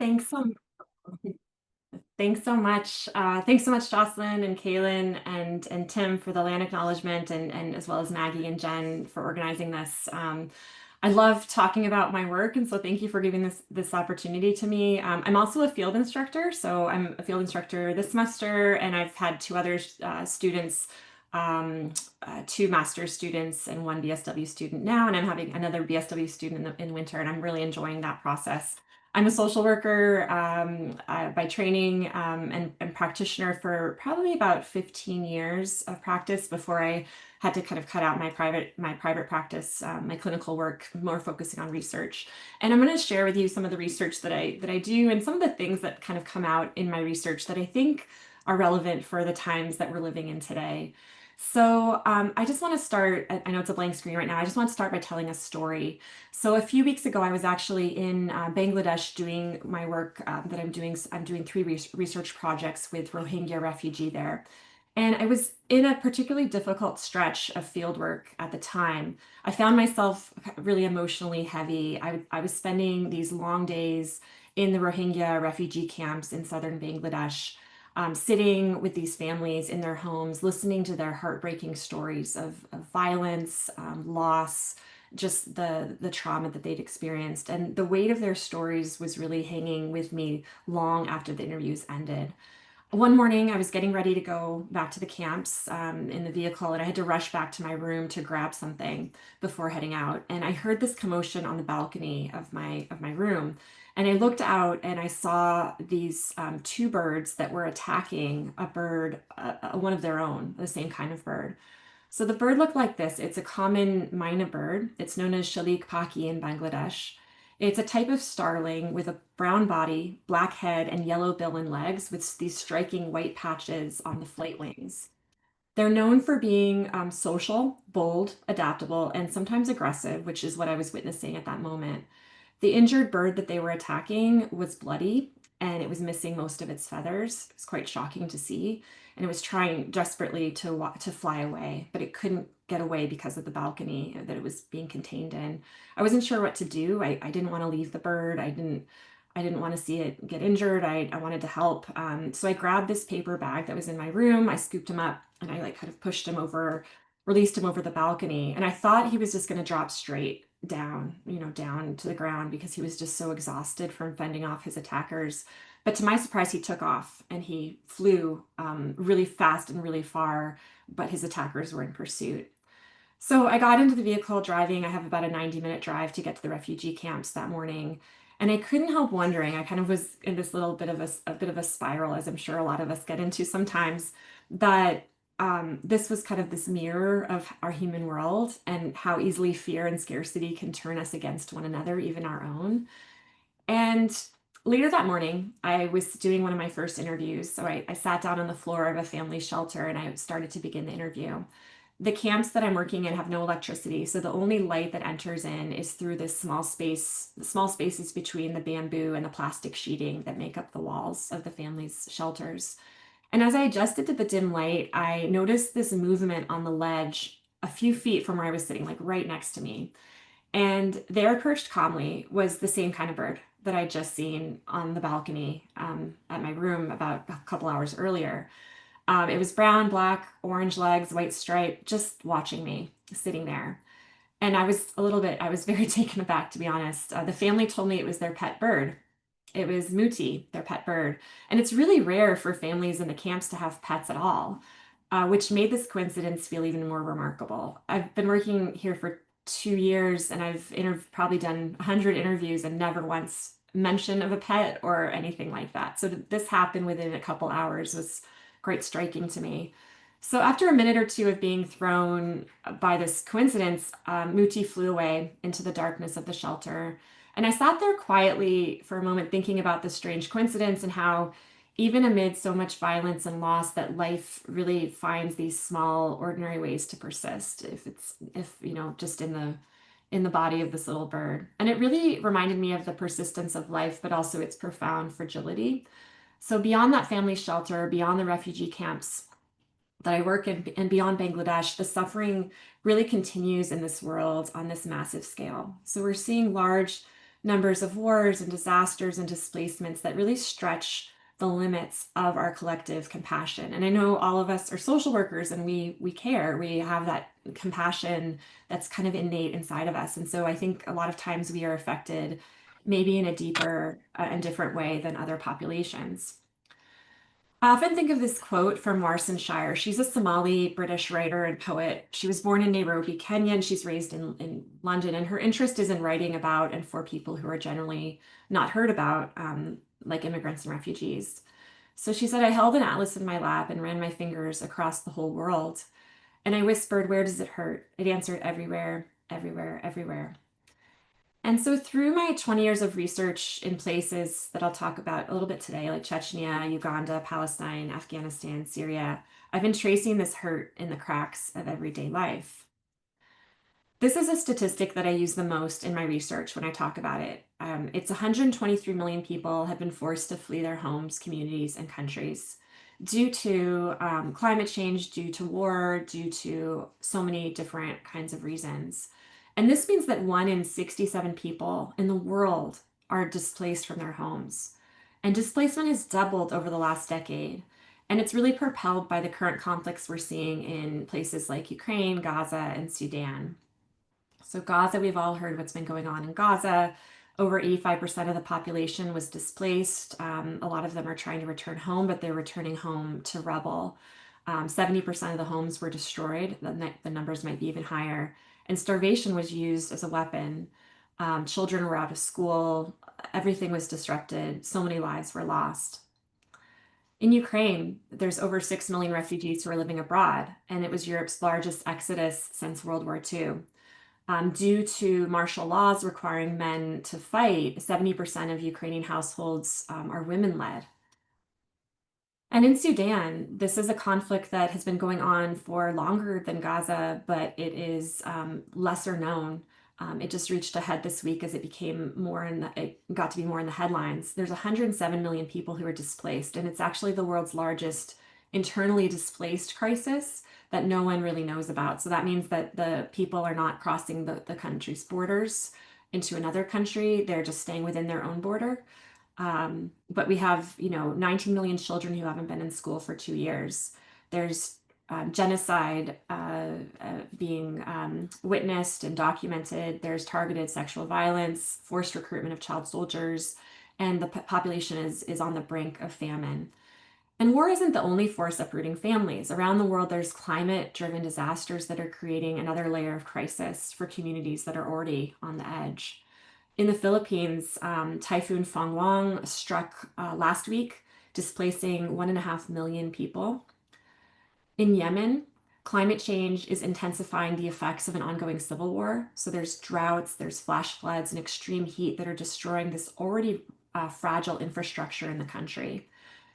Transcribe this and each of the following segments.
Thanks so thanks so much. Thanks so much, Jocelyn and Kaylin and Tim for the land acknowledgement and as well as Maggie and Jen for organizing this. I love talking about my work, and so thank you for giving this opportunity to me. I'm also a field instructor, so I'm a field instructor this semester, and I've had two other students, two master's students and one BSW student now, and I'm having another BSW student in winter, and I'm really enjoying that process. I'm a social worker by training and practitioner for probably about 15 years of practice before I had to kind of cut out my private practice, my clinical work, more focusing on research. And I'm going to share with you some of the research that I do and some of the things that kind of come out in my research that I think are relevant for the times that we're living in today. So I just want to start. I know it's a blank screen right now. I just want to start by telling a story. So a few weeks ago, I was actually in Bangladesh doing my work that I'm doing. I'm doing three research projects with Rohingya refugee there. And I was in a particularly difficult stretch of field work at the time. I found myself really emotionally heavy. I was spending these long days in the Rohingya refugee camps in southern Bangladesh, sitting with these families in their homes, listening to their heartbreaking stories of violence, loss, just the trauma that they'd experienced. And the weight of their stories was really hanging with me long after the interviews ended. One morning, I was getting ready to go back to the camps in the vehicle, and I had to rush back to my room to grab something before heading out. And I heard this commotion on the balcony of my room. And I looked out and I saw these two birds that were attacking a bird, one of their own, the same kind of bird. So the bird looked like this. It's a common myna bird. It's known as shalik paki in Bangladesh. It's a type of starling with a brown body, black head, and yellow bill and legs with these striking white patches on the flight wings. They're known for being social, bold, adaptable, and sometimes aggressive, which is what I was witnessing at that moment. The injured bird that they were attacking was bloody and it was missing most of its feathers. It was quite shocking to see. And it was trying desperately to fly away, but it couldn't get away because of the balcony that it was being contained in. I wasn't sure what to do. I didn't want to leave the bird. I didn't want to see it get injured. I wanted to help. So I grabbed this paper bag that was in my room. I scooped him up and I like kind of pushed him over, released him over the balcony. And I thought he was just going to drop straight down, down to the ground because he was just so exhausted from fending off his attackers. But to my surprise, he took off and he flew really fast and really far, but his attackers were in pursuit. So I got into the vehicle driving. I have about a 90-minute drive to get to the refugee camps that morning. And I couldn't help wondering, I kind of was in this little bit of a bit of a spiral, as I'm sure a lot of us get into sometimes, that this was kind of this mirror of our human world and how easily fear and scarcity can turn us against one another, even our own. And later that morning, I was doing one of my first interviews. So I sat down on the floor of a family shelter and I started to begin the interview. The camps that I'm working in have no electricity, so the only light that enters in is through this small spaces between the bamboo and the plastic sheeting that make up the walls of the family's shelters. And as I adjusted to the dim light, I noticed this movement on the ledge a few feet from where I was sitting, like right next to me. And there, perched calmly, was the same kind of bird that I'd just seen on the balcony at my room about a couple hours earlier. It was brown, black, orange legs, white stripe, just watching me sitting there. And I was very taken aback, to be honest. The family told me it was their pet bird. It was Muti, their pet bird. And it's really rare for families in the camps to have pets at all, which made this coincidence feel even more remarkable. I've been working here for 2 years and I've probably done 100 interviews and never once mention of a pet or anything like that. So this happened within a couple hours was quite striking to me. So after a minute or two of being thrown by this coincidence, Muti flew away into the darkness of the shelter. And I sat there quietly for a moment thinking about this strange coincidence and how even amid so much violence and loss that life really finds these small ordinary ways to persist if just in the body of this little bird. And it really reminded me of the persistence of life, but also its profound fragility. So beyond that family shelter, beyond the refugee camps that I work in, and beyond Bangladesh, the suffering really continues in this world on this massive scale. So we're seeing large numbers of wars and disasters and displacements that really stretch the limits of our collective compassion. And I know all of us are social workers and we care. We have that compassion that's kind of innate inside of us. And so I think a lot of times we are affected maybe in a deeper and different way than other populations. I often think of this quote from Marson Shire. She's a Somali British writer and poet. She was born in Nairobi, Kenya, and she's raised in London. And her interest is in writing about and for people who are generally not heard about, like immigrants and refugees. So she said, I held an atlas in my lap and ran my fingers across the whole world. And I whispered, where does it hurt? It answered, everywhere, everywhere, everywhere. And so, through my 20 years of research in places that I'll talk about a little bit today, like Chechnya, Uganda, Palestine, Afghanistan, Syria, I've been tracing this hurt in the cracks of everyday life. This is a statistic that I use the most in my research when I talk about it. It's 123 million people have been forced to flee their homes, communities, and countries due to climate change, due to war, due to so many different kinds of reasons. And this means that 1 in 67 people in the world are displaced from their homes. And displacement has doubled over the last decade. And it's really propelled by the current conflicts we're seeing in places like Ukraine, Gaza, and Sudan. So, Gaza, we've all heard what's been going on in Gaza. Over 85% of the population was displaced. A lot of them are trying to return home, but they're returning home to rubble. 70% of the homes were destroyed. The numbers might be even higher. And starvation was used as a weapon. Children were out of school. Everything was disrupted. So many lives were lost. In Ukraine, there's over 6 million refugees who are living abroad, and it was Europe's largest exodus since World War II. Due to martial laws requiring men to fight, 70% of Ukrainian households are women led. And in Sudan, this is a conflict that has been going on for longer than Gaza, but it is lesser known. It just reached a head this week as it became more it got to be more in the headlines. There's 107 million people who are displaced, and it's actually the world's largest internally displaced crisis that no one really knows about. So that means that the people are not crossing the country's borders into another country. They're just staying within their own border. But we have, 19 million children who haven't been in school for 2 years. There's genocide being witnessed and documented. There's targeted sexual violence, forced recruitment of child soldiers, and the population is on the brink of famine. And war isn't the only force uprooting families. Around the world, there's climate-driven disasters that are creating another layer of crisis for communities that are already on the edge. In the Philippines, Typhoon Fangwang struck last week, displacing 1.5 million people. In Yemen, climate change is intensifying the effects of an ongoing civil war. So there's droughts, there's flash floods, and extreme heat that are destroying this already fragile infrastructure in the country.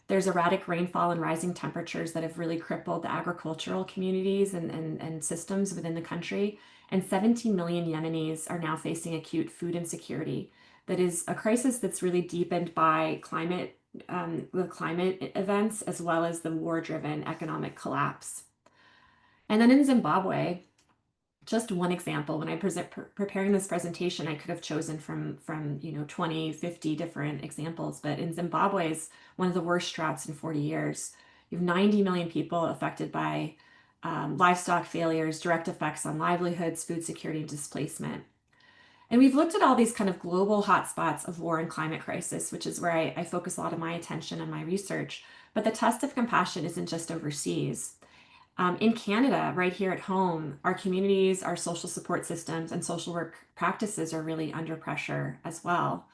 There's erratic rainfall and rising temperatures that have really crippled the agricultural communities and systems within the country. And 17 million Yemenis are now facing acute food insecurity. That is a crisis that's really deepened by the climate events, as well as the war-driven economic collapse. And then in Zimbabwe, just one example, when I preparing this presentation, I could have chosen from 20, 50 different examples, but in Zimbabwe is one of the worst droughts in 40 years. You have 90 million people affected by livestock failures, direct effects on livelihoods, food security, and displacement. And we've looked at all these kind of global hotspots of war and climate crisis, which is where I focus a lot of my attention and my research. But the test of compassion isn't just overseas. In Canada, right here at home, our communities, our social support systems, and social work practices are really under pressure as well.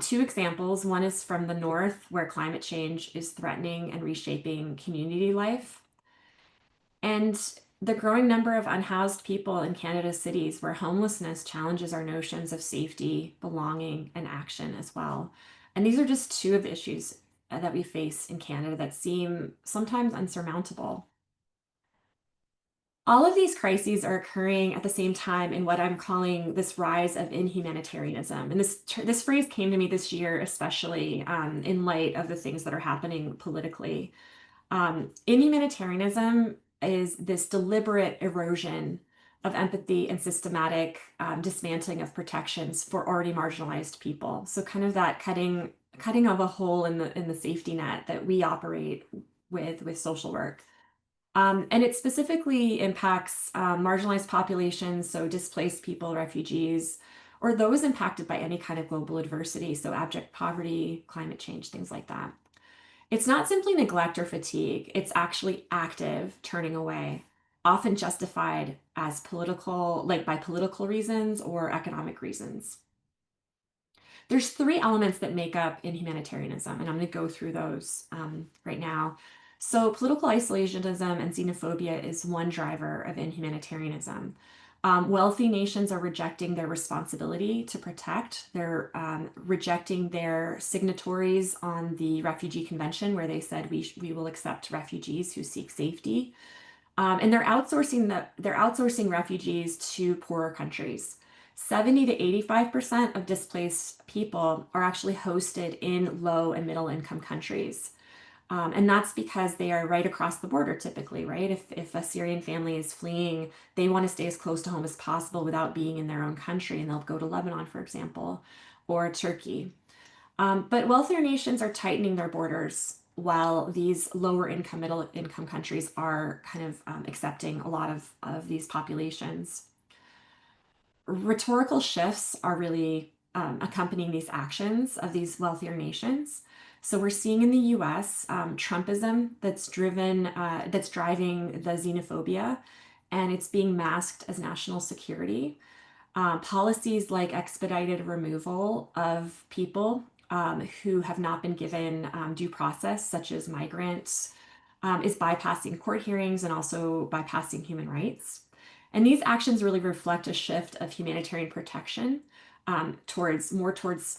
Two examples. One is from the north, where climate change is threatening and reshaping community life. And the growing number of unhoused people in Canada's cities, where homelessness challenges our notions of safety, belonging, and action as well. And these are just two of the issues that we face in Canada that seem sometimes unsurmountable. All of these crises are occurring at the same time in what I'm calling this rise of inhumanitarianism. And this phrase came to me this year, especially in light of the things that are happening politically. Inhumanitarianism is this deliberate erosion of empathy and systematic dismantling of protections for already marginalized people. So kind of that cutting of a hole in the safety net that we operate with social work. And it specifically impacts marginalized populations, so displaced people, refugees, or those impacted by any kind of global adversity, so abject poverty, climate change, things like that. It's not simply neglect or fatigue, it's actually active turning away, often justified as political, like by political reasons or economic reasons. There's three elements that make up inhumanitarianism, and I'm going to go through those right now. So, political isolationism and xenophobia is one driver of inhumanitarianism. Wealthy nations are rejecting their responsibility to protect. They're rejecting their signatories on the Refugee Convention, where they said we will accept refugees who seek safety. And they're outsourcing refugees to poorer countries. 70 to 85% of displaced people are actually hosted in low and middle income countries. And that's because they are right across the border typically, right? If a Syrian family is fleeing, they want to stay as close to home as possible without being in their own country, and they'll go to Lebanon, for example, or Turkey. But wealthier nations are tightening their borders while these lower income, middle income countries are kind of accepting a lot of these populations. Rhetorical shifts are really accompanying these actions of these wealthier nations. So we're seeing in the U.S. Trumpism that's driving the xenophobia, and it's being masked as national security. Policies like expedited removal of people who have not been given due process, such as migrants, is bypassing court hearings and also bypassing human rights. And these actions really reflect a shift of humanitarian protection towards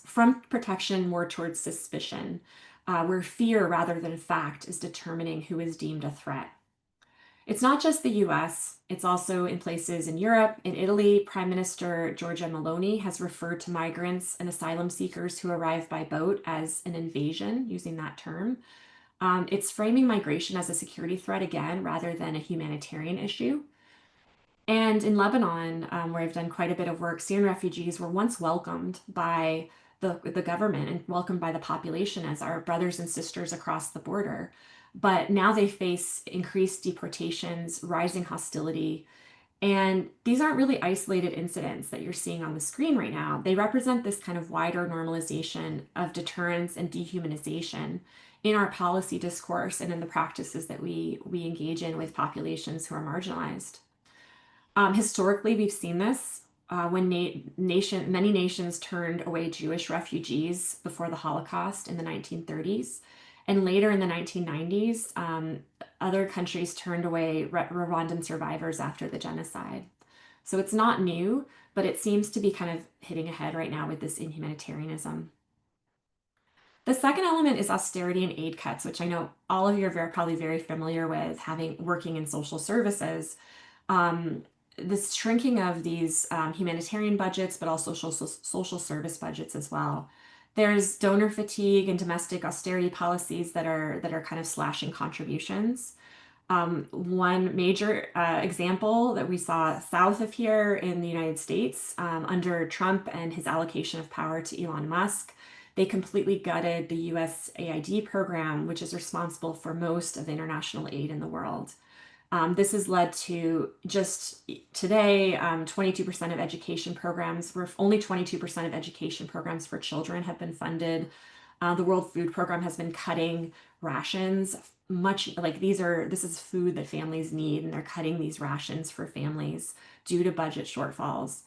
from protection more towards suspicion, where fear rather than fact is determining who is deemed a threat. It's not just the US, it's also in places in Europe. In Italy, Prime Minister Giorgia Meloni has referred to migrants and asylum seekers who arrive by boat as an invasion, using that term. It's framing migration as a security threat again, rather than a humanitarian issue. And in Lebanon, where I've done quite a bit of work, Syrian refugees were once welcomed by the government and welcomed by the population as our brothers and sisters across the border. But now they face increased deportations, rising hostility, and these aren't really isolated incidents that you're seeing on the screen right now. They represent this kind of wider normalization of deterrence and dehumanization in our policy discourse and in the practices that we engage in with populations who are marginalized. Historically, we've seen this when many nations turned away Jewish refugees before the Holocaust in the 1930s. And later in the 1990s, other countries turned away Rwandan survivors after the genocide. So it's not new, but it seems to be kind of hitting a head right now with this inhumanitarianism. The second element is austerity and aid cuts, which I know all of you are probably very familiar with, having working in social services. Um, this shrinking of these humanitarian budgets, but also social service budgets as well. There's donor fatigue and domestic austerity policies that are kind of slashing contributions. One major example that we saw south of here in the United States under Trump and his allocation of power to Elon Musk, they completely gutted the USAID program, which is responsible for most of the international aid in the world. This has led to just today, 22% of education programs, where only 22% of education programs for children have been funded. The World Food Program has been cutting rations, much like this is food that families need, and they're cutting these rations for families due to budget shortfalls.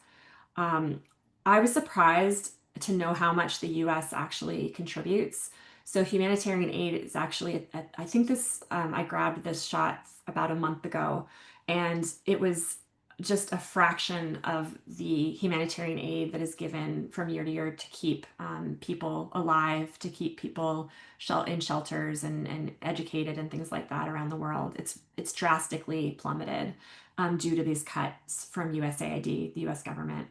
Um, I was surprised to know how much the US actually contributes. So humanitarian aid is actually, I think I grabbed this shot about a month ago, and it was just a fraction of the humanitarian aid that is given from year to year to keep people alive, to keep people in shelters and educated and things like that around the world. It's drastically plummeted due to these cuts from USAID, the US government.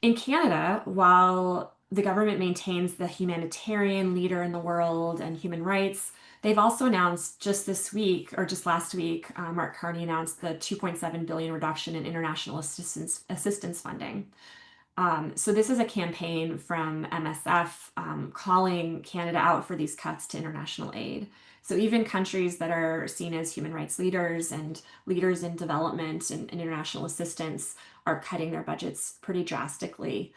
In Canada, while the government maintains the humanitarian leader in the world and human rights. They've also announced just this week, or just last week, Mark Carney announced the 2.7 billion reduction in international assistance funding. So this is a campaign from MSF calling Canada out for these cuts to international aid. So even countries that are seen as human rights leaders and leaders in development and international assistance are cutting their budgets pretty drastically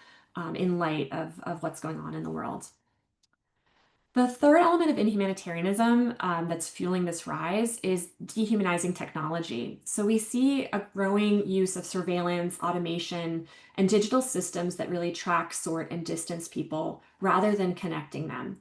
in light of what's going on in the world. The third element of inhumanitarianism that's fueling this rise is dehumanizing technology. So we see a growing use of surveillance, automation, and digital systems that really track, sort, and distance people rather than connecting them.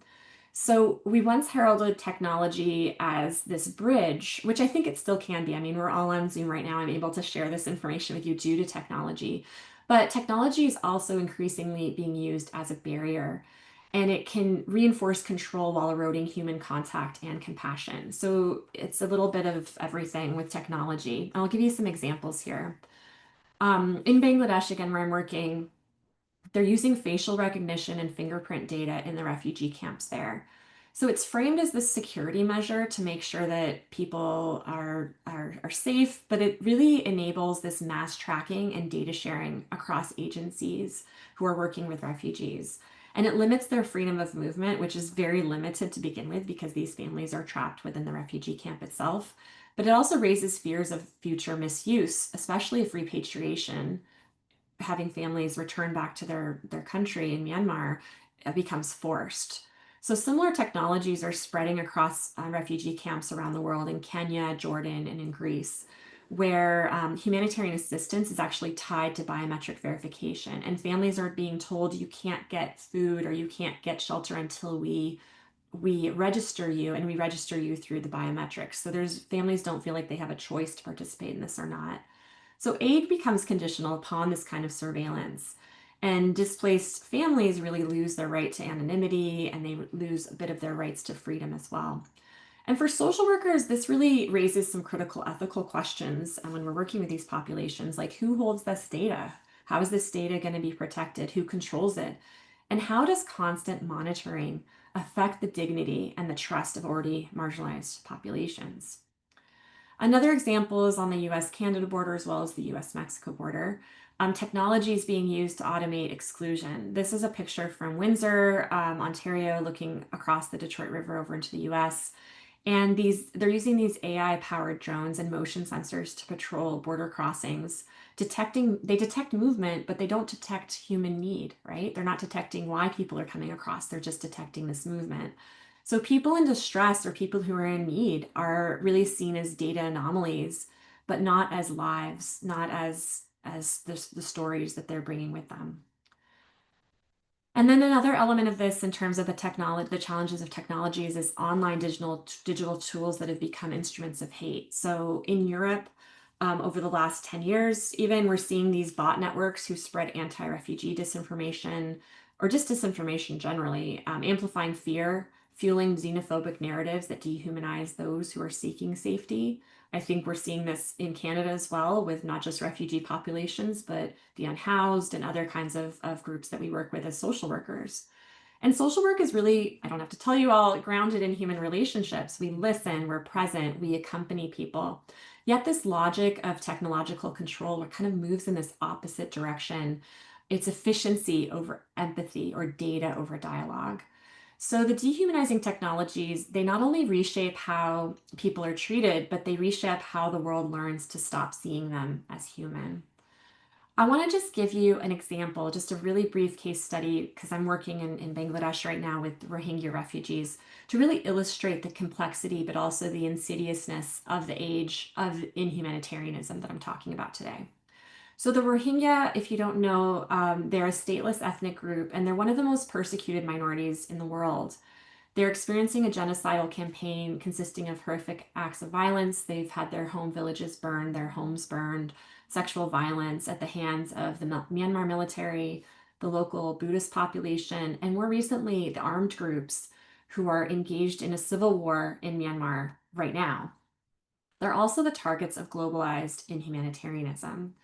So we once heralded technology as this bridge, which I think it still can be. I mean, we're all on Zoom right now. I'm able to share this information with you due to technology. But technology is also increasingly being used as a barrier, and it can reinforce control while eroding human contact and compassion. So it's a little bit of everything with technology. I'll give you some examples here. In Bangladesh, again, where I'm working, they're using facial recognition and fingerprint data in the refugee camps there. So it's framed as this security measure to make sure that people are safe, but it really enables this mass tracking and data sharing across agencies who are working with refugees. And it limits their freedom of movement, which is very limited to begin with because these families are trapped within the refugee camp itself. But it also raises fears of future misuse, especially if repatriation, having families return back to their country in Myanmar, becomes forced. So similar technologies are spreading across refugee camps around the world in Kenya, Jordan, and in Greece, where humanitarian assistance is actually tied to biometric verification. And families are being told you can't get food or you can't get shelter until we register you, and we register you through the biometrics. So there's families don't feel like they have a choice to participate in this or not. So aid becomes conditional upon this kind of surveillance. And displaced families really lose their right to anonymity, and they lose a bit of their rights to freedom as well. And for social workers, this really raises some critical ethical questions when we're working with these populations, like who holds this data? How is this data going to be protected? Who controls it? And how does constant monitoring affect the dignity and the trust of already marginalized populations? Another example is on the US-Canada border as well as the US-Mexico border. Technology is being used to automate exclusion. This is a picture from Windsor, Ontario, looking across the Detroit River over into the US. And they're using these AI-powered drones and motion sensors to patrol border crossings. They detect movement, but they don't detect human need, right? They're not detecting why people are coming across. They're just detecting this movement. So people in distress or people who are in need are really seen as data anomalies, but not as lives, not as the stories that they're bringing with them. And then another element of this in terms of the challenges of technologies is online digital tools that have become instruments of hate. So in Europe, over the last 10 years, even we're seeing these bot networks who spread anti-refugee disinformation or just disinformation generally, amplifying fear, fueling xenophobic narratives that dehumanize those who are seeking safety. I think we're seeing this in Canada as well, with not just refugee populations, but the unhoused and other kinds of groups that we work with as social workers. And social work is really, I don't have to tell you all, grounded in human relationships. We listen, we're present, we accompany people. Yet this logic of technological control kind of moves in this opposite direction. It's efficiency over empathy or data over dialogue. So the dehumanizing technologies, they not only reshape how people are treated, but they reshape how the world learns to stop seeing them as human. I want to just give you an example, just a really brief case study, because I'm working in Bangladesh right now with Rohingya refugees to really illustrate the complexity, but also the insidiousness of the age of inhumanitarianism that I'm talking about today. So the Rohingya, if you don't know, they're a stateless ethnic group, and they're one of the most persecuted minorities in the world. They're experiencing a genocidal campaign consisting of horrific acts of violence. They've had their home villages burned, their homes burned, sexual violence at the hands of the Myanmar military, the local Buddhist population, and more recently, the armed groups who are engaged in a civil war in Myanmar right now. They're also the targets of globalized inhumanitarianism.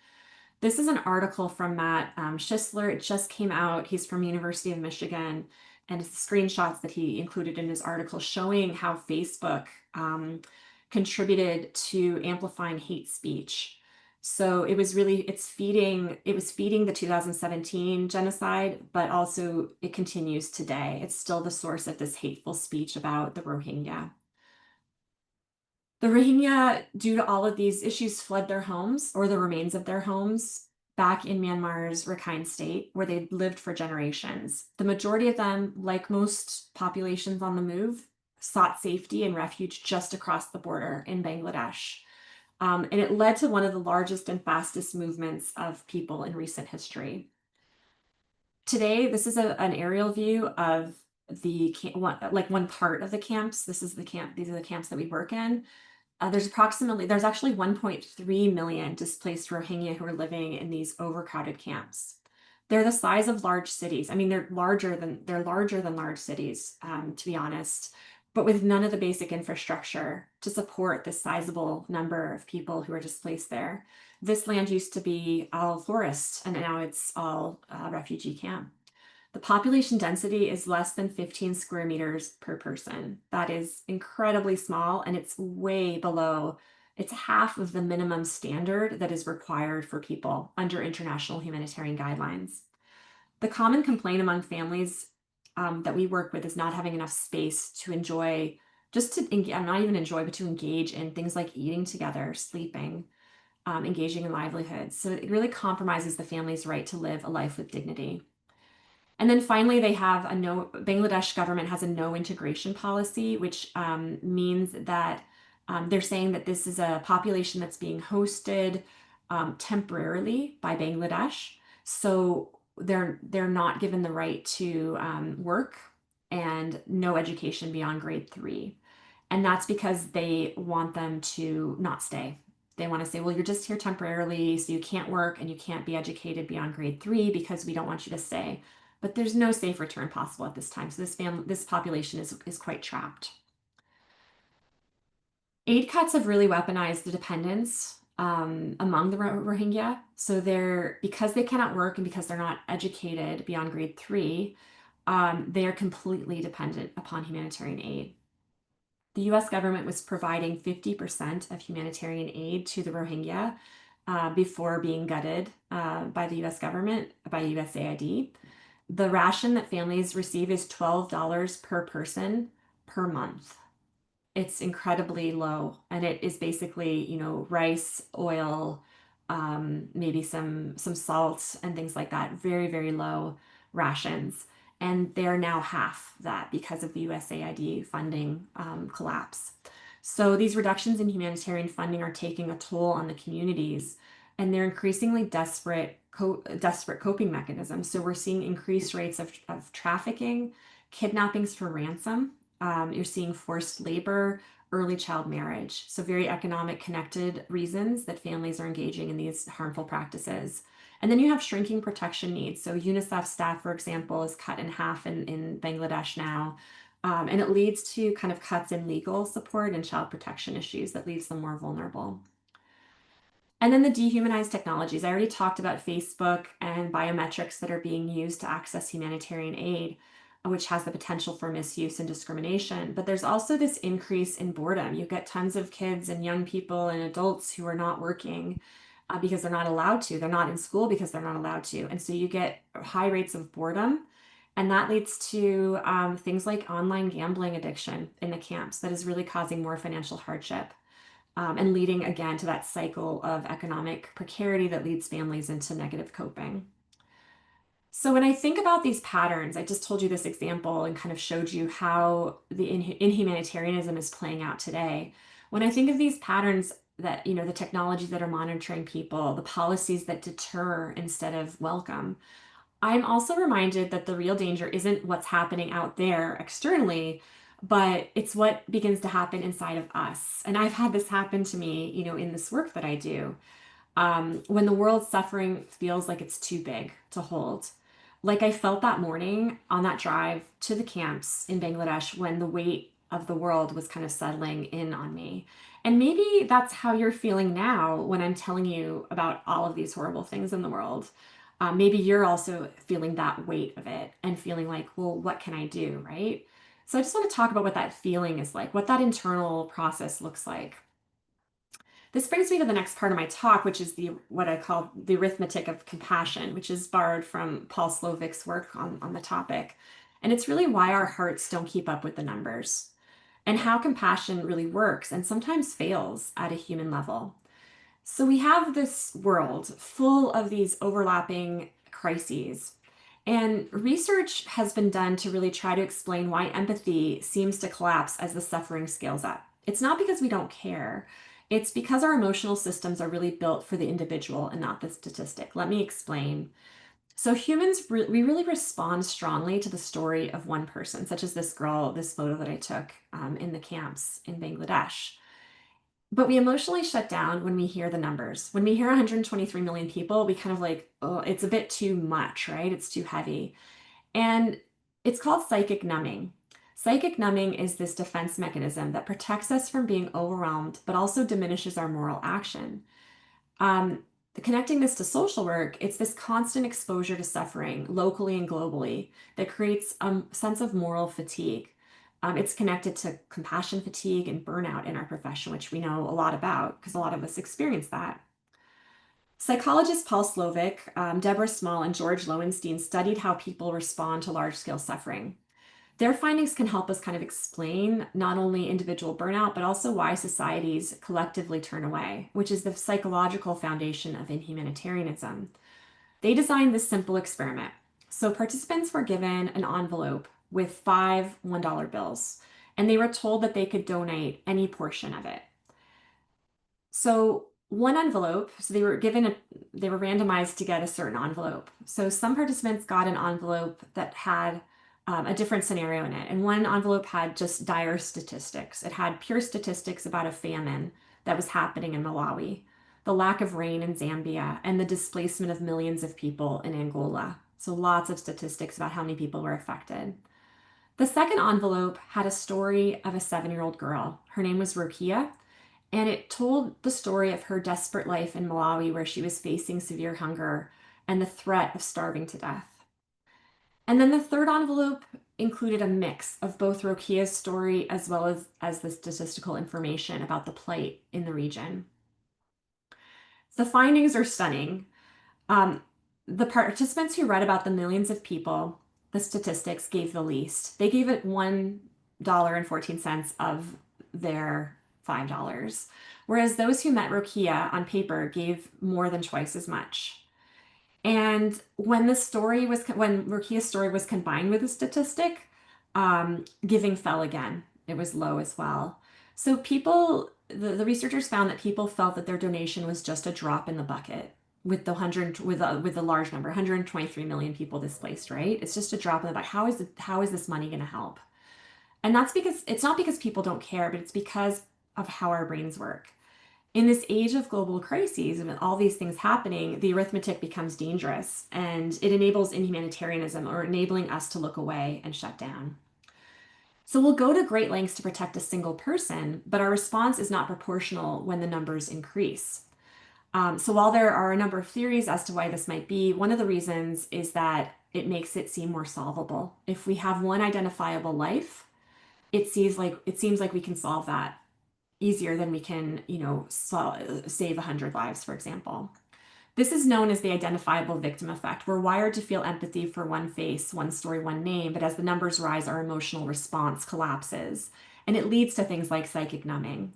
This is an article from Matt Schisler. It just came out. He's from University of Michigan, and it's screenshots that he included in his article showing how Facebook contributed to amplifying hate speech. So it was feeding the 2017 genocide, but also it continues today. It's still the source of this hateful speech about the Rohingya. The Rohingya, due to all of these issues, fled their homes or the remains of their homes back in Myanmar's Rakhine state, where they'd lived for generations. The majority of them, like most populations on the move, sought safety and refuge just across the border in Bangladesh. And it led to one of the largest and fastest movements of people in recent history. Today, this is an aerial view of one part of the camps. This is the camp. These are the camps that we work in. There's actually 1.3 million displaced Rohingya who are living in these overcrowded camps. They're the size of large cities. I mean, they're larger than large cities, to be honest, but with none of the basic infrastructure to support this sizable number of people who are displaced there. This land used to be all forest, and now it's all refugee camp. The population density is less than 15 square meters per person. That is incredibly small, and it's half of the minimum standard that is required for people under international humanitarian guidelines. The common complaint among families that we work with is not having enough space to enjoy, not even enjoy, but to engage in things like eating together, sleeping, engaging in livelihoods. So it really compromises the family's right to live a life with dignity. And then finally, Bangladesh government has a no integration policy, which means that they're saying that this is a population that's being hosted temporarily by Bangladesh. So they're not given the right to work and no education beyond grade 3. And that's because they want them to not stay. They want to say, well, you're just here temporarily, so you can't work and you can't be educated beyond grade 3 because we don't want you to stay. But there's no safe return possible at this time. So this population is quite trapped. Aid cuts have really weaponized the dependence among the Rohingya. So because they cannot work and because they're not educated beyond grade 3, they are completely dependent upon humanitarian aid. The US government was providing 50% of humanitarian aid to the Rohingya before being gutted by the US government, by USAID. The ration that families receive is $12 per person per month. It's incredibly low, and it is basically, rice, oil, maybe some salt and things like that. Very, very low rations. And they're now half that because of the USAID funding collapse. So these reductions in humanitarian funding are taking a toll on the communities, and they're increasingly desperate coping mechanisms. So we're seeing increased rates of trafficking, kidnappings for ransom. You're seeing forced labor, early child marriage. So very economic connected reasons that families are engaging in these harmful practices. And then you have shrinking protection needs. So UNICEF staff, for example, is cut in half in Bangladesh now. And it leads to kind of cuts in legal support and child protection issues that leaves them more vulnerable. And then the dehumanized technologies. I already talked about Facebook and biometrics that are being used to access humanitarian aid, which has the potential for misuse and discrimination. But there's also this increase in boredom. You get tons of kids and young people and adults who are not working because they're not allowed to. They're not in school because they're not allowed to. And so you get high rates of boredom. And that leads to things like online gambling addiction in the camps that is really causing more financial hardship. And leading again to that cycle of economic precarity that leads families into negative coping. So when I think about these patterns, I just told you this example and kind of showed you how the inhumanitarianism is playing out today. When I think of these patterns that, the technologies that are monitoring people, the policies that deter instead of welcome, I'm also reminded that the real danger isn't what's happening out there externally, but it's what begins to happen inside of us. And I've had this happen to me, in this work that I do. When the world's suffering feels like it's too big to hold. Like I felt that morning on that drive to the camps in Bangladesh when the weight of the world was kind of settling in on me. And maybe that's how you're feeling now when I'm telling you about all of these horrible things in the world. Maybe you're also feeling that weight of it and feeling like, well, what can I do? Right. So I just want to talk about what that feeling is like, what that internal process looks like. This brings me to the next part of my talk, which is the what I call the arithmetic of compassion, which is borrowed from Paul Slovik's work on the topic. And it's really why our hearts don't keep up with the numbers and how compassion really works and sometimes fails at a human level. So we have this world full of these overlapping crises. And research has been done to really try to explain why empathy seems to collapse as the suffering scales up. It's not because we don't care, it's because our emotional systems are really built for the individual and not the statistic. Let me explain. So, humans, we really respond strongly to the story of one person, such as this girl, this photo that I took in the camps in Bangladesh. But we emotionally shut down when we hear the numbers. When we hear 123 million people, we kind of like, oh, it's a bit too much, right? It's too heavy. And it's called psychic numbing. Psychic numbing is this defense mechanism that protects us from being overwhelmed, but also diminishes our moral action. Um, Connecting this to social work, it's this constant exposure to suffering locally and globally that creates a sense of moral fatigue. It's connected to compassion fatigue and burnout in our profession, which we know a lot about because a lot of us experience that. Psychologists Paul Slovik, Deborah Small, and George Lowenstein studied how people respond to large scale suffering. Their findings can help us kind of explain not only individual burnout, but also why societies collectively turn away, which is the psychological foundation of inhumanitarianism. They designed this simple experiment. So participants were given an envelope with five $1 bills, and they were told that they could donate any portion of it. So one envelope, so they were randomized to get a certain envelope. So some participants got an envelope that had a different scenario in it. And one envelope had just dire statistics. It had pure statistics about a famine that was happening in Malawi, the lack of rain in Zambia, and the displacement of millions of people in Angola. So lots of statistics about how many people were affected. The second envelope had a story of a 7-year-old girl. Her name was Rokia, and it told the story of her desperate life in Malawi, where she was facing severe hunger and the threat of starving to death. And then the third envelope included a mix of both Rokia's story as well as the statistical information about the plight in the region. The findings are stunning. Um, the participants who read about the millions of people, the statistics gave the least. They gave it $1.14 of their $5, whereas those who met Rokia on paper gave more than twice as much. And when Rokia's story was combined with the statistic, giving fell again. It was low as well. So the researchers found that people felt that their donation was just a drop in the bucket with the large number, 123 million people displaced, right? It's just a drop in the bucket. How is this money going to help? And that's because it's not because people don't care, but it's because of how our brains work. In this age of global crises and with all these things happening, the arithmetic becomes dangerous and it enables inhumanitarianism or enabling us to look away and shut down. So we'll go to great lengths to protect a single person, but our response is not proportional when the numbers increase. So while there are a number of theories as to why this might be, one of the reasons is that it makes it seem more solvable. If we have one identifiable life, it seems like we can solve that easier than we can, save 100 lives, for example. This is known as the identifiable victim effect. We're wired to feel empathy for one face, one story, one name, but as the numbers rise, our emotional response collapses. And it leads to things like psychic numbing.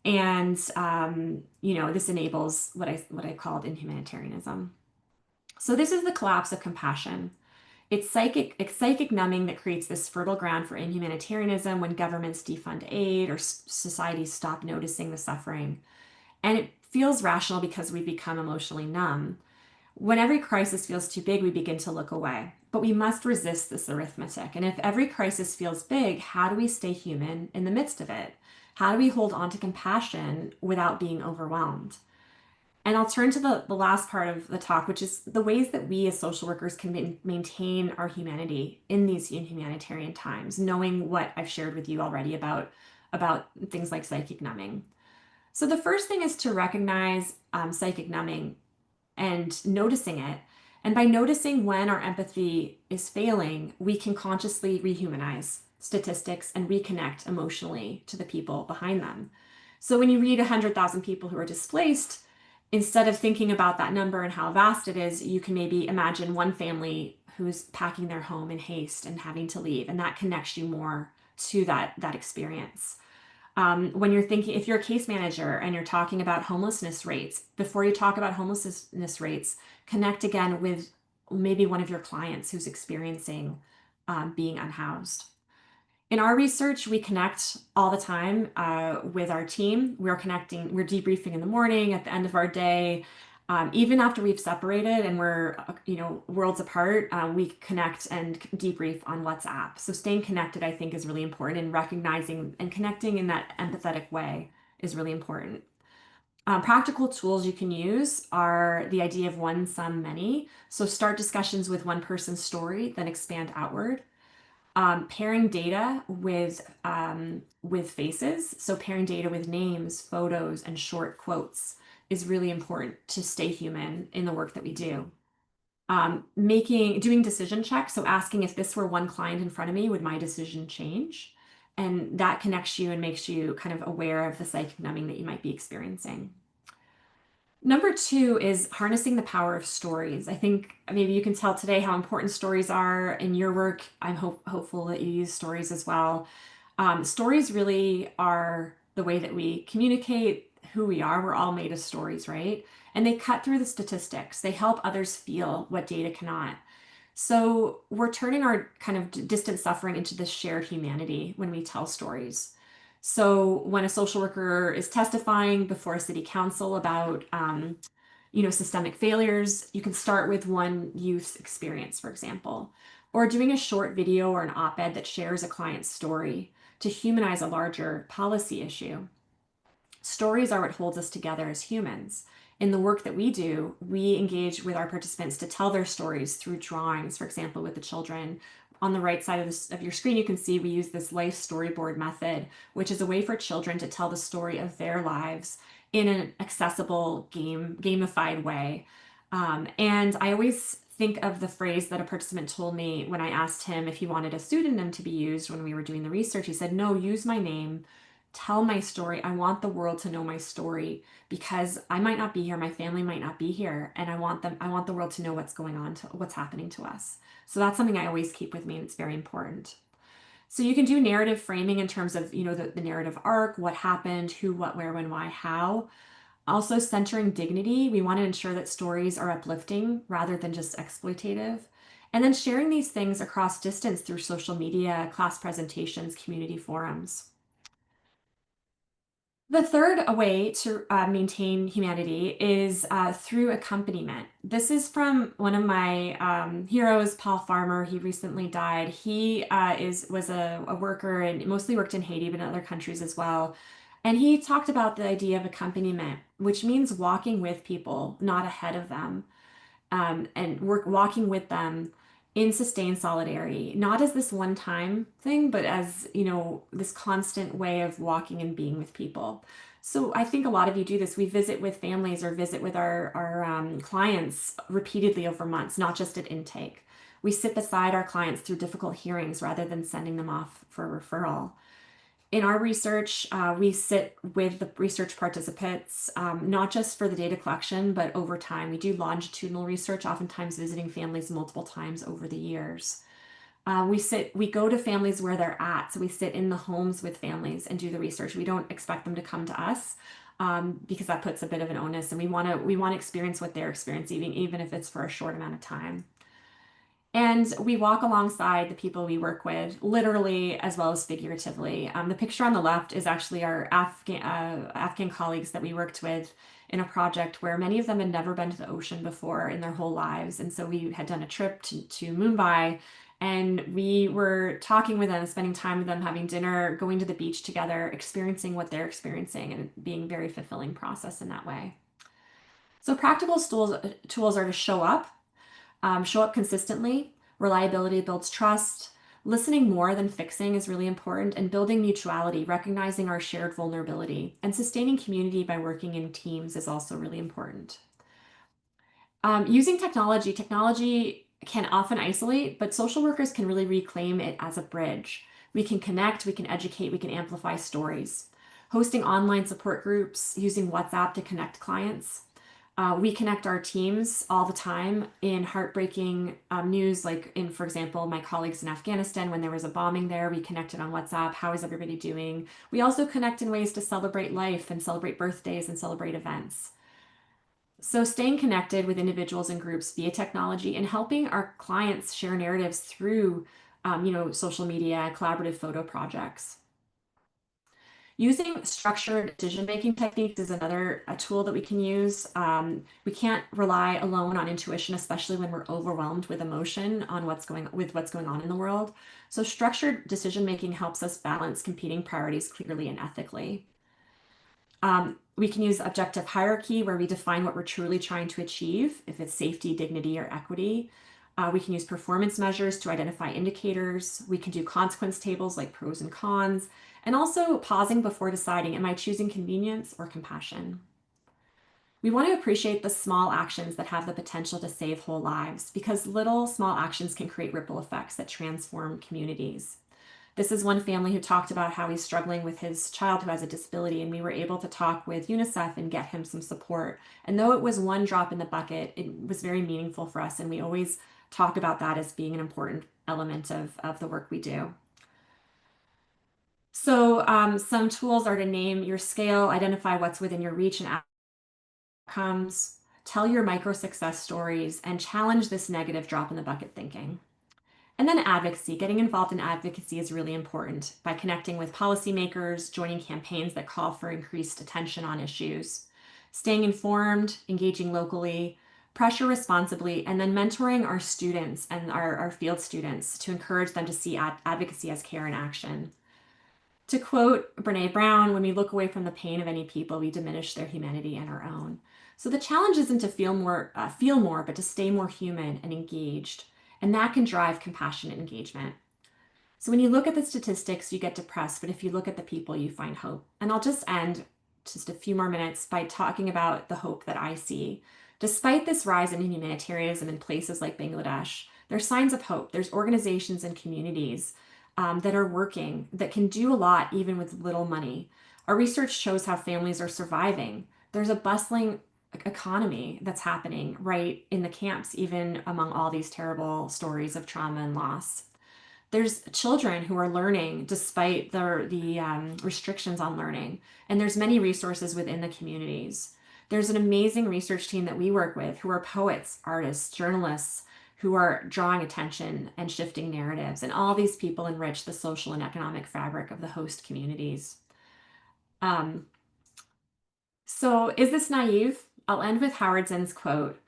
And, this enables what I called inhumanitarianism. So this is the collapse of compassion. It's psychic numbing that creates this fertile ground for inhumanitarianism when governments defund aid or societies stop noticing the suffering. And it feels rational because we become emotionally numb. When every crisis feels too big, we begin to look away. But we must resist this arithmetic. And if every crisis feels big, how do we stay human in the midst of it? How do we hold on to compassion without being overwhelmed? And I'll turn to the last part of the talk, which is the ways that we as social workers can maintain our humanity in these inhumanitarian times, knowing what I've shared with you already about things like psychic numbing. So the first thing is to recognize psychic numbing and noticing it. And by noticing when our empathy is failing, we can consciously rehumanize statistics and reconnect emotionally to the people behind them. So when you read 100,000 people who are displaced, instead of thinking about that number and how vast it is, you can maybe imagine one family who's packing their home in haste and having to leave, and that connects you more to that experience. When you're thinking, if you're a case manager and you're talking about homelessness rates, before you talk about homelessness rates, connect again with maybe one of your clients who's experiencing being unhoused. In our research, we connect all the time with our team. We're debriefing in the morning, at the end of our day, even after we've separated and we're, worlds apart, we connect and debrief on WhatsApp. So staying connected, I think, is really important, and recognizing and connecting in that empathetic way is really important. Practical tools you can use are the idea of one, some, many. So start discussions with one person's story, then expand outward. Pairing data with faces, so pairing data with names, photos, and short quotes is really important to stay human in the work that we do. Doing decision checks, so asking, if this were one client in front of me, would my decision change? And that connects you and makes you kind of aware of the psychic numbing that you might be experiencing. Number two is harnessing the power of stories. I think maybe you can tell today how important stories are in your work. I'm hopeful that you use stories as well. Stories really are the way that we communicate who we are. We're all made of stories, right? And they cut through the statistics. They help others feel what data cannot. So we're turning our kind of distant suffering into this shared humanity when we tell stories. So when a social worker is testifying before a city council about, systemic failures, you can start with one youth's experience, for example, or doing a short video or an op-ed that shares a client's story to humanize a larger policy issue. Stories are what holds us together as humans. In the work that we do, we engage with our participants to tell their stories through drawings, for example, with the children. On the right side of your screen, you can see we use this life storyboard method, which is a way for children to tell the story of their lives in an accessible gamified way. And I always think of the phrase that a participant told me when I asked him if he wanted a pseudonym to be used when we were doing the research. He said, "No, use my name. Tell my story. I want the world to know my story because I might not be here, my family might not be here, and I want the world to know what's going on, what's happening to us." So that's something I always keep with me, and it's very important. So you can do narrative framing in terms of, the narrative arc, what happened, who, what, where, when, why, how. Also centering dignity. We want to ensure that stories are uplifting rather than just exploitative. And then sharing these things across distance through social media, class presentations, community forums. The third way to maintain humanity is through accompaniment. This is from one of my heroes, Paul Farmer. He recently died. He was a worker and mostly worked in Haiti, but in other countries as well. And he talked about the idea of accompaniment, which means walking with people, not ahead of them, and walking with them in sustained solidarity, not as this one time thing, but as, this constant way of walking and being with people. So I think a lot of you do this. We visit with families or visit with our clients repeatedly over months, not just at intake. We sit beside our clients through difficult hearings rather than sending them off for referral. In our research, we sit with the research participants, not just for the data collection, but over time. We do longitudinal research, oftentimes visiting families multiple times over the years. We go to families where they're at. So we sit in the homes with families and do the research. We don't expect them to come to us because that puts a bit of an onus, and we want to experience what they're experiencing, even if it's for a short amount of time. And we walk alongside the people we work with, literally as well as figuratively. The picture on the left is actually our Afghan colleagues that we worked with in a project where many of them had never been to the ocean before in their whole lives. And so we had done a trip to Mumbai, and we were talking with them, spending time with them, having dinner, going to the beach together, experiencing what they're experiencing, and being a very fulfilling process in that way. So practical tools are to show up consistently. Reliability builds trust. Listening more than fixing is really important, and building mutuality, recognizing our shared vulnerability, and sustaining community by working in teams is also really important. Using technology can often isolate, but social workers can really reclaim it as a bridge. We can connect, we can educate, we can amplify stories. Hosting online support groups, using WhatsApp to connect clients. We connect our teams all the time in heartbreaking news, like in, for example, my colleagues in Afghanistan, when there was a bombing there, we connected on WhatsApp. How is everybody doing? We also connect in ways to celebrate life and celebrate birthdays and celebrate events. So staying connected with individuals and groups via technology and helping our clients share narratives through, social media, collaborative photo projects. Using structured decision-making techniques is another tool that we can use. We can't rely alone on intuition, especially when we're overwhelmed with emotion on what's going on in the world. So structured decision-making helps us balance competing priorities clearly and ethically. We can use objective hierarchy where we define what we're truly trying to achieve, if it's safety, dignity, or equity. We can use performance measures to identify indicators. We can do consequence tables like pros and cons, and also pausing before deciding, am I choosing convenience or compassion? We want to appreciate the small actions that have the potential to save whole lives because little small actions can create ripple effects that transform communities. This is one family who talked about how he's struggling with his child who has a disability, and we were able to talk with UNICEF and get him some support. And though it was one drop in the bucket, it was very meaningful for us, and we always talk about that as being an important element of the work we do. So some tools are to name your scale, identify what's within your reach and outcomes, tell your micro success stories, and challenge this negative drop in the bucket thinking. And then advocacy. Getting involved in advocacy is really important by connecting with policymakers, joining campaigns that call for increased attention on issues, staying informed, engaging locally, pressure responsibly, and then mentoring our students and our field students to encourage them to see advocacy as care in action. To quote Brene Brown, when we look away from the pain of any people, we diminish their humanity and our own. So the challenge isn't to feel more, but to stay more human and engaged. And that can drive compassionate engagement. So when you look at the statistics, you get depressed, but if you look at the people, you find hope. And I'll just end just a few more minutes by talking about the hope that I see. Despite this rise in humanitarianism in places like Bangladesh, there's signs of hope. There's organizations and communities that are working, that can do a lot even with little money. Our research shows how families are surviving. There's a bustling economy that's happening right in the camps, even among all these terrible stories of trauma and loss. There's children who are learning despite the restrictions on learning, and there's many resources within the communities. There's an amazing research team that we work with who are poets, artists, journalists, who are drawing attention and shifting narratives, and all these people enrich the social and economic fabric of the host communities. Um, so is this naive? I'll end with Howard Zinn's quote.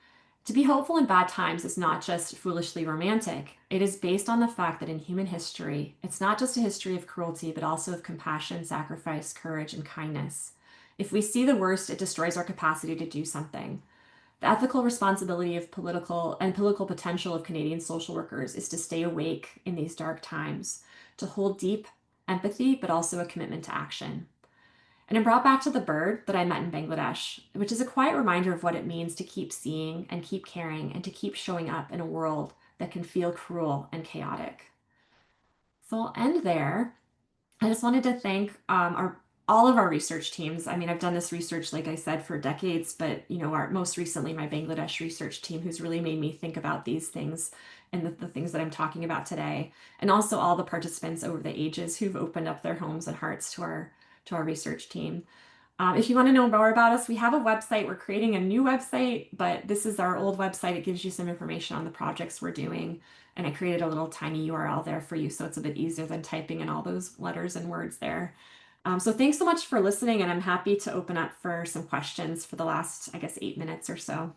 To be hopeful in bad times is not just foolishly romantic. It is based on the fact that in human history, it's not just a history of cruelty, but also of compassion, sacrifice, courage, and kindness. If we see the worst, it destroys our capacity to do something. The ethical responsibility of political potential of Canadian social workers is to stay awake in these dark times, to hold deep empathy, but also a commitment to action. And it brought back to the bird that I met in Bangladesh, which is a quiet reminder of what it means to keep seeing and keep caring and to keep showing up in a world that can feel cruel and chaotic. So I'll end there. I just wanted to thank all of our research teams. I mean, I've done this research, like I said, for decades, but most recently, my Bangladesh research team, who's really made me think about these things and the things that I'm talking about today, and also all the participants over the ages who've opened up their homes and hearts to our research team. If you want to know more about us, we have a website. We're creating a new website, but this is our old website. It gives you some information on the projects we're doing. And I created a little tiny URL there for you, so it's a bit easier than typing in all those letters and words there. So thanks so much for listening, and I'm happy to open up for some questions for the last, I guess, 8 minutes or so.